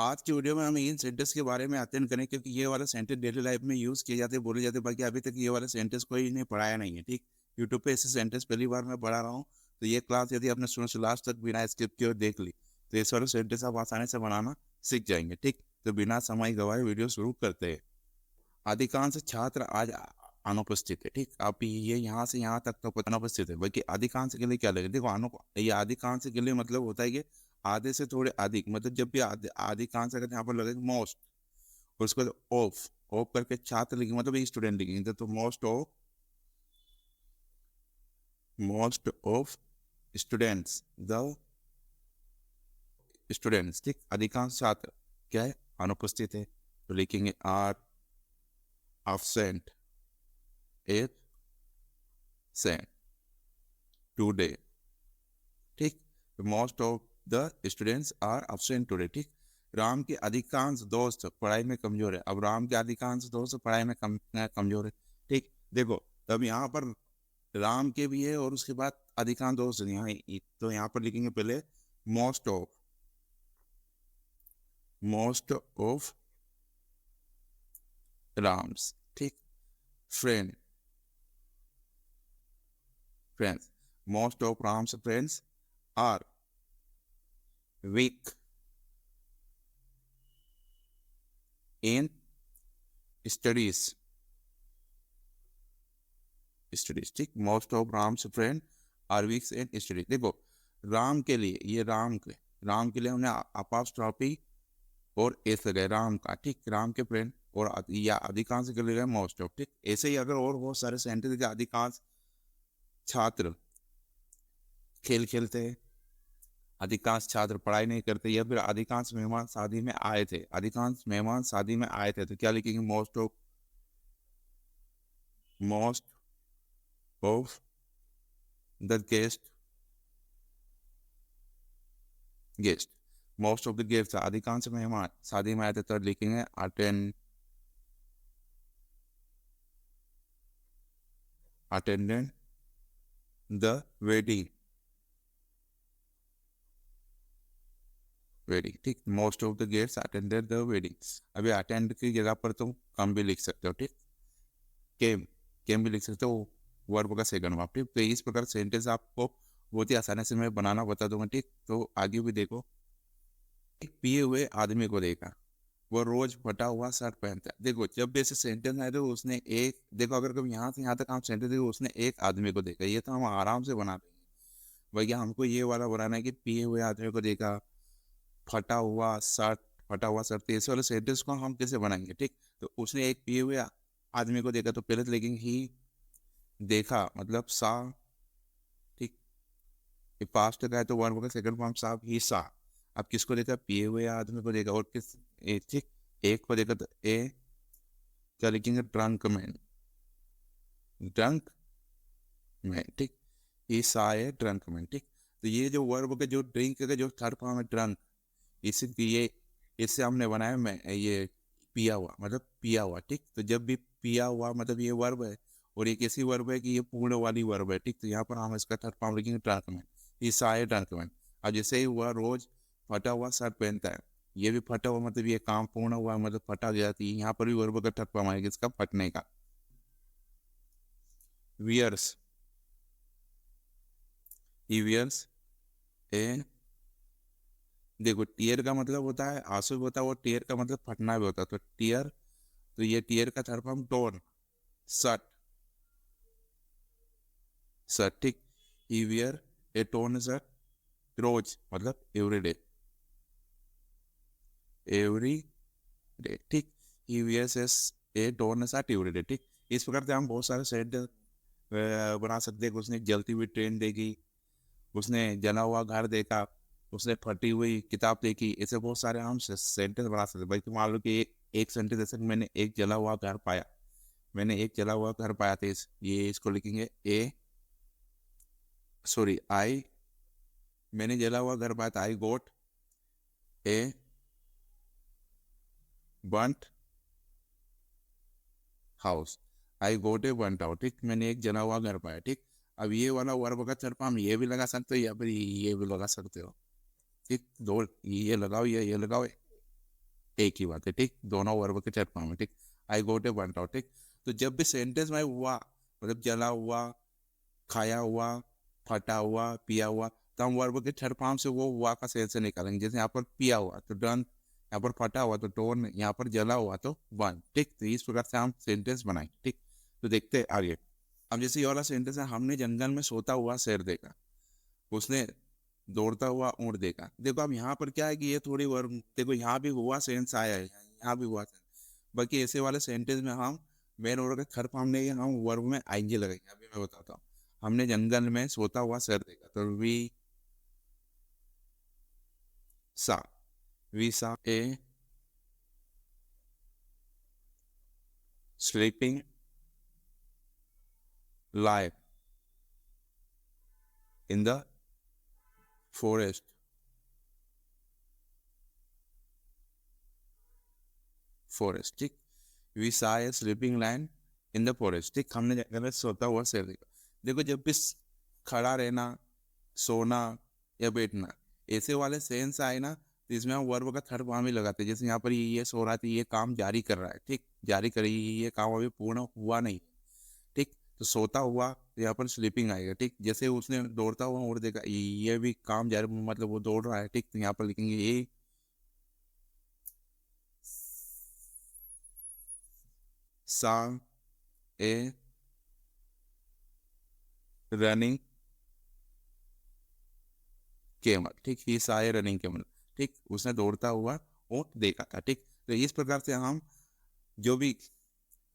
आज की वीडियो में हम इन सेंटेंस के बारे में अध्ययन करें, क्योंकि ये वाला सेंटेंस डेली लाइफ में यूज किए जाते, बोले जाते, बाकी अभी तक ये वाला सेंटेंस कोई ने पढ़ाया नहीं है। ठीक, यूट्यूब पे ऐसे सेंटेंस पहली बार मैं पढ़ा रहा हूँ। तो ये क्लास यदि आपने शुरू से लास्ट तक बिना स्किप किए और देख ली तो इस वाले सेंटेंस आप आसानी से बनाना सीख जाएंगे। ठीक, तो बिना समय गवाए वीडियो शुरू करते हैं। अधिकांश छात्र आज अनुपस्थित है। ठीक, आप ये यहाँ से यहाँ तक तो अनुपस्थित है, बल्कि अधिकांश के लिए क्या लगेगा, देखो ये अधिकांश के लिए मतलब होता है कि आधे से थोड़े अधिक, मतलब जब भी अधिकांश अगर यहाँ पर लगेगा मोस्ट और उसके बाद ऑफ ऑफ करके छात्र लिखेंगे, मतलब स्टूडेंट लिखेंगे, तो most of students, the students. ठीक, अधिकांश छात्र क्या है, अनुपस्थित है, तो लिखेंगे are absent is sent today. ठीक, most of the students are absent today. ठीक, राम के अधिकांश दोस्त पढ़ाई में कमजोर है। अब राम के अधिकांश दोस्त पढ़ाई में कमजोर है। ठीक, देखो तब यहाँ पर राम के भी है और उसके बाद अधिकांश दोस्त यहाँ, तो यहाँ पर लिखेंगे पहले मोस्ट ऑफ राम्स। ठीक, friends, most of Ram's friends are weak in studies। ठीक, most of Ram's friend are weak in studies. देखो राम के लिए, ये राम के लिए हमने अपोस्ट्रोफी और एस गए राम का। ठीक, राम के फ्रेंड और या अधिकांश के लिए मोस्ट ऑफ। ठीक, ऐसे ही अगर और बहुत सारे सेंटेंस, अधिकांश छात्र खेल खेलते हैं, अधिकांश छात्र पढ़ाई नहीं करते, या फिर अधिकांश मेहमान शादी में आए थे, तो क्या लिखेंगे, most of the guest. Most of the guest, अधिकांश मेहमान शादी में आए थे, तो लिखेंगे अटेंडेंट द वेडिंग। ठीक, most of the guest attended the wedding. अभी अटेंड की जगह पर तुम कम भी लिख सकते हो। ठीक, केम भी लिख सकते हो, वर्ब का सेकंड वर्ब। ठीक, तो इस प्रकार सेंटेंस आपको बहुत ही आसानी से मैं बनाना बता दूंगा। ठीक, तो आगे भी देखो। एक पिए हुए आदमी को देखा, वो रोज फटा हुआ शर्ट पहनता है। देखो जब भी ऐसे सेंटेंस आए तो उसने एक, देखो अगर कभी यहाँ से यहाँ तक हम सेंटेंस देखो, उसने एक आदमी को देखा, ये तो हम आराम से बना देंगे। भैया हमको ये वाला बनाना है कि पिए हुए आदमी को देखा, फटा हुआ शर्ट, तो इस वाले सेंटेंस को हम कैसे बनाएंगे। ठीक, तो उसने एक पिए हुए आदमी को देखा, तो पहले तो लिखेंगे ही, देखा मतलब सा। ठीक, पास्ट का है तो वर्ब का सेकंड फॉर्म सा, ही सा। अब किसको देखा, पिए हुए आदमी को देखा, और किस ठीक, एक को देखा तो ए, क्या लिखेंगे, ड्रंक मैन। ठीक, ही सा ए ड्रंक मैन। ठीक, तो ये जो वर्ब का जो ड्रिंक का जो थर्ड फॉर्म है ड्रंक, ये इससे हमने बनाया मैं ये पिया हुआ, मतलब पिया हुआ। ठीक, तो जब भी पिया हुआ मतलब ये वर्ब है, और एक ऐसी वर्ब है कि ये पूर्ण वाली वर्ब है। ठीक, तो यहाँ पर हम इसका थर्ड फॉर्म लिखेंगे ट्रंकमैन, ईसाई ट्रंकमैन। अब जैसे ही हुआ रोज फटा हुआ शर्ट पहनता है, ये भी फटा हुआ मतलब ये काम पूर्ण हुआ, मतलब फटा गया, तो यहाँ पर भी वर्ब का थर्ड फॉर्म आएगा इसका फटने का, वियर्स। ही वियर्स ए, देखो टीयर का मतलब होता है आंसू भी होता है, और टीयर का मतलब फटना भी होता है, तो टीयर, तो ये टीयर का थर्ड फॉर्म टोन, शर्ट, ठीक, ही वियर ए टोन शर्ट रोज मतलब एवरी डे। ठीक, ही वियर्स ए टोन शर्ट एवरी डे। ठीक, इस प्रकार से हम बहुत सारे सेंटेंस बना सकते हैं। उसने जलती हुई ट्रेन देखी, उसने जला हुआ घर देखा, उसने फटी हुई किताब देखी, ऐसे बहुत सारे हम सेंटेंस बना सकते हैं। भाई मान लो कि एक सेंटेंस जैसे मैंने एक जला हुआ घर पाया था, ये इसको लिखेंगे आई, मैंने जला हुआ घर पाया था, आई गोट ए बंट हाउस, ठीक, मैंने एक जला हुआ घर पाया। ठीक, अब ये वाला वर्ब का थर्ड फॉर्म ये भी लगा सकते हो, या फिर ये भी लगा सकते हो। ठीक, दो ये लगाओ, ये लगाओ, एक ही बात है, ठीक, दोनों वर्ब के थर्ड फॉर्म है, ठीक। आई गोट ए बर्न आउट, ठीक। तो जब भी सेंटेंस में हुआ मतलब जला हुआ, खाया हुआ, फटा हुआ, पिया हुआ, तो हम वर्ब के थर्ड फॉर्म से वो हुआ का सेंस निकालेंगे। जैसे यहाँ पर पिया हुआ तो डन, यहाँ पर फटा हुआ तो टोन, यहाँ पर जला हुआ तो बर्न, ठीक। तो इस प्रकार से हम सेंटेंस बनाएंगे, ठीक। तो देखते हैं आगे। अब जैसे ये वाला सेंटेंस है, हमने जंगल में सोता हुआ शेर देखा, उसने दौड़ता हुआ ऊँट देखा। देखो अब यहाँ पर क्या है कि ये थोड़ी वर्ब, देखो यहाँ भी हुआ सेंस आया है, यहाँ भी हुआ सेंस। बाकी ऐसे वाले सेंटेंस में हम मेन वर्ब के थर्ड फॉर्म नहीं, हम वर्ब में आएंगे लगाएंगे। अभी मैं बताता हूँ। हमने जंगल में सोता हुआ शेर देखा, तो saw we saw a sleeping live in the forest, forest, ठीक। We saw a sleeping lion in the forest, ठीक। हमने जंगल में सोता हुआ शेर देखा। देखो जब भी खड़ा रहना, सोना या बैठना, ऐसे वाले सेंस आए ना, तो इसमें हम वर्ब का थर्ड फॉर्म ही लगाते हैं। जैसे यहाँ पर ये सो रहा था, ये काम जारी कर रहा है, ठीक, जारी करी, ये काम अभी पूर्ण हुआ नहीं, ठीक। तो सोता हुआ तो यहाँ पर स्लीपिंग आएगा, ठीक। जैसे उसने दौड़ता हुआ और देखा, ये भी काम जारी, मतलब वो दौड़ रहा है, ठीक। तो यहाँ पर लिखेंगे ये सा ए रनिंग कैमल, ठीक। ही सा ए रनिंग कैमल, ठीक। उसने दौड़ता हुआ ऊँट देखा था, ठीक। तो इस प्रकार से हम जो भी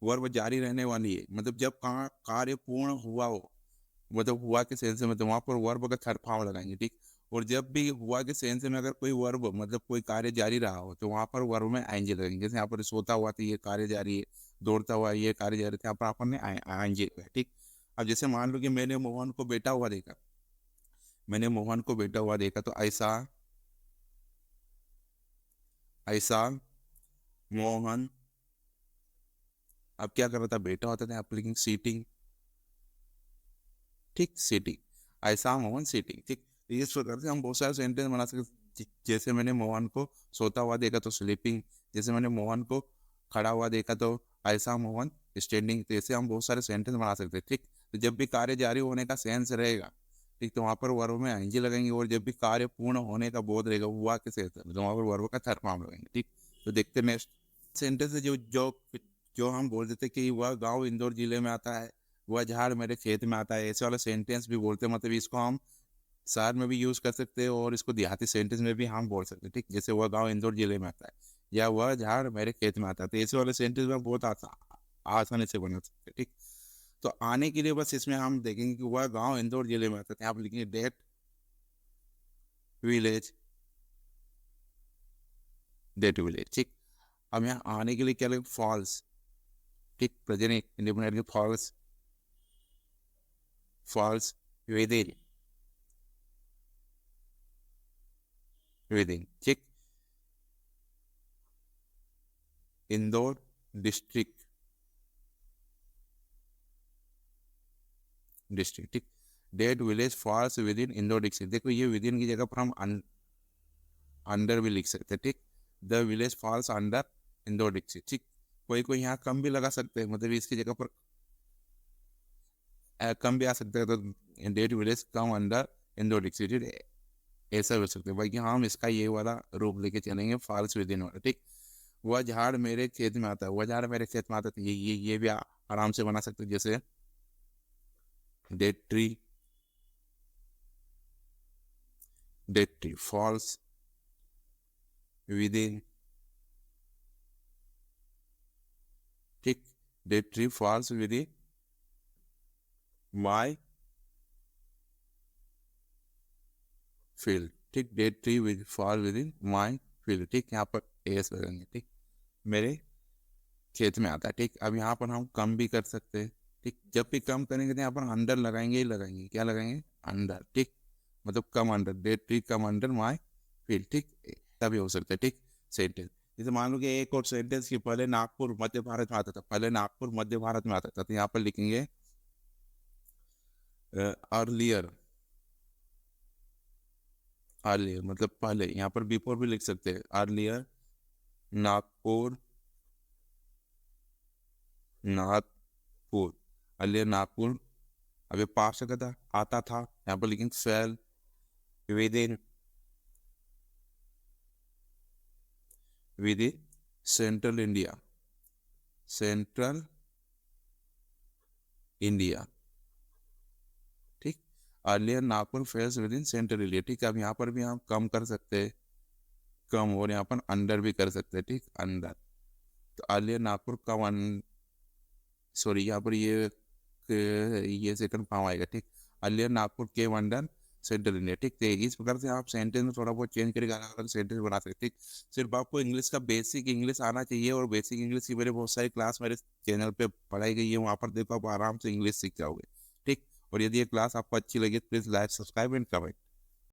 वर्ब जारी रहने वाली है, मतलब जब कार्य पूर्ण हुआ हो, मतलब हुआ के सेंस में, तो वहां पर वर्ब का थर्ड फॉर्म लगाएंगे, ठीक। और जब भी हुआ के सेंस में अगर कोई वर्ब मतलब कोई कार्य जारी रहा हो, तो वहां पर वर्ब में आएंगे लगेंगे। जैसे यहाँ पर सोता हुआ तो ये कार्य जारी है, दौड़ता हुआ ये कार्य जारी था, यहाँ पर अपन ने आएंगे लगाए, ठीक। अब जैसे मान लो कि मैंने मोहन को बैठा हुआ देखा, मैंने मोहन को बैठा हुआ देखा, तो ऐसा ऐसा मोहन, अब क्या कर रहा था, बैठा होता था, आप लिखेंगे सीटिंग, ठीक, सिटी, ऐसा मोहन सिटी, ठीक। इस प्रकार से हम बहुत सारे सेंटेंस बना सकते। जैसे मैंने मोहन को सोता हुआ देखा तो स्लीपिंग, जैसे मैंने मोहन को खड़ा हुआ देखा तो ऐसा मोहन स्टैंडिंग। तो ऐसे हम बहुत सारे सेंटेंस बना सकते हैं, ठीक। तो जब भी कार्य जारी होने का सेंस रहेगा, ठीक, तो वहां पर वर्ब में आईएनजी लगाएंगे। और जब भी कार्य पूर्ण होने का बोध रहेगा, हुआ के सेंस, तो वहां पर वर्ब का थर्ड फॉर्म लगाएंगे, ठीक। तो देखते नेक्स्ट सेंटेंस है, जो जो जो हम बोल देते कि वह गांव इंदौर जिले में आता है, वह झाड़ मेरे खेत में आता है। ऐसे वाला सेंटेंस भी बोलते हैं, मतलब इसको हम शहर में भी यूज कर सकते हैं और इसको देहाती सेंटेंस में भी हम बोल सकते हैं, ठीक। जैसे वह गांव इंदौर जिले में आता है, या वह झाड़ मेरे खेत में आता है। तो ऐसे वाले सेंटेंस में बहुत आसानी से बना सकते हैं, ठीक। तो आने के लिए बस इसमें हम देखेंगे कि वह गांव इंदौर जिले में आता है, यहाँ पर लिखेंगे डेट विलेज, डेट विलेज, ठीक। अब यहाँ आने के लिए क्या लगेगा, फॉल्स, ठीक। Present independent falls, falls within, within, ठीक। इंदौर डिस्ट्रिक्ट, डिस्ट्रिक्ट, ठीक। That village falls within Indore district. देखो ये विद इन की जगह पर हम अंडर भी लिख सकते हैं, ठीक। The village falls under Indore district, ठीक। कोई कोई यहाँ कम भी लगा सकते हैं, मतलब इसकी जगह पर कम भी आ सकते हैं, तो that village come under Indore district, ऐसा हो सकते हैं। बाकी हम इसका ये वाला रूप लेके चलेंगे, फॉल्स विद इन वाला, ठीक। वह झाड़ मेरे खेत में आता है, वह झाड़ मेरे खेत में आता है, तो ये भी आराम से बना सकते हैं। जैसे date tree, date tree falls within, ठीक। Date tree falls within my field, ठीक। Date tree with fall within my field, ठीक। यहाँ पर एस लगाएंगे, ठीक। मेरे खेत में आता है, ठीक। अब यहाँ पर हम कम भी कर सकते हैं, ठीक। जब भी कम करेंगे तो यहाँ पर अंडर लगाएंगे ही लगाएंगे, क्या लगाएंगे, अंडर, ठीक। मतलब come under, that tree come under my field, ठीक। तभी हो सकता है, ठीक। सेंटेंस जैसे मान लो कि एक और सेंटेंस की पहले नागपुर मध्य भारत में आता था, पहले नागपुर मध्य भारत में आता था, तो यहाँ पर लिखेंगे अर्लियर, अर्लियर मतलब पहले, यहाँ पर बिफोर भी लिख सकते हैं, अर्लियर नागपुर, नागपुर। अर्लियर नागपुर, अभी पास से था, आता था, यहाँ पर लेकिन fell within, within central India, central India. ठीक, earlier Nagpur falls within central India. ठीक है, अब यहाँ पर भी हम कम कर सकते हैं, कम, और यहाँ पर अंडर भी कर सकते हैं। ठीक, अंडर, तो अर्लियर नागपुर कम, सॉरी यहाँ पर ये सेकंड फॉर्म आएगा। ठीक, अर्लियर नागपुर के अंडर सेंट्रल इंडिया। ठीक है, इस प्रकार से आप सेंटेंस में थोड़ा बहुत चेंज करके अलग अलग सेंटेंस बना सकते हैं। ठीक, सिर्फ आपको इंग्लिश का बेसिक इंग्लिश आना चाहिए, और बेसिक इंग्लिश की मेरे बहुत सारी क्लास मेरे चैनल पे पढ़ाई गई है, वहाँ पर देखो आप आराम से इंग्लिश सीख जाओगे। ठीक, और यदि ये क्लास आपको अच्छी लगी तो please like, subscribe and comment.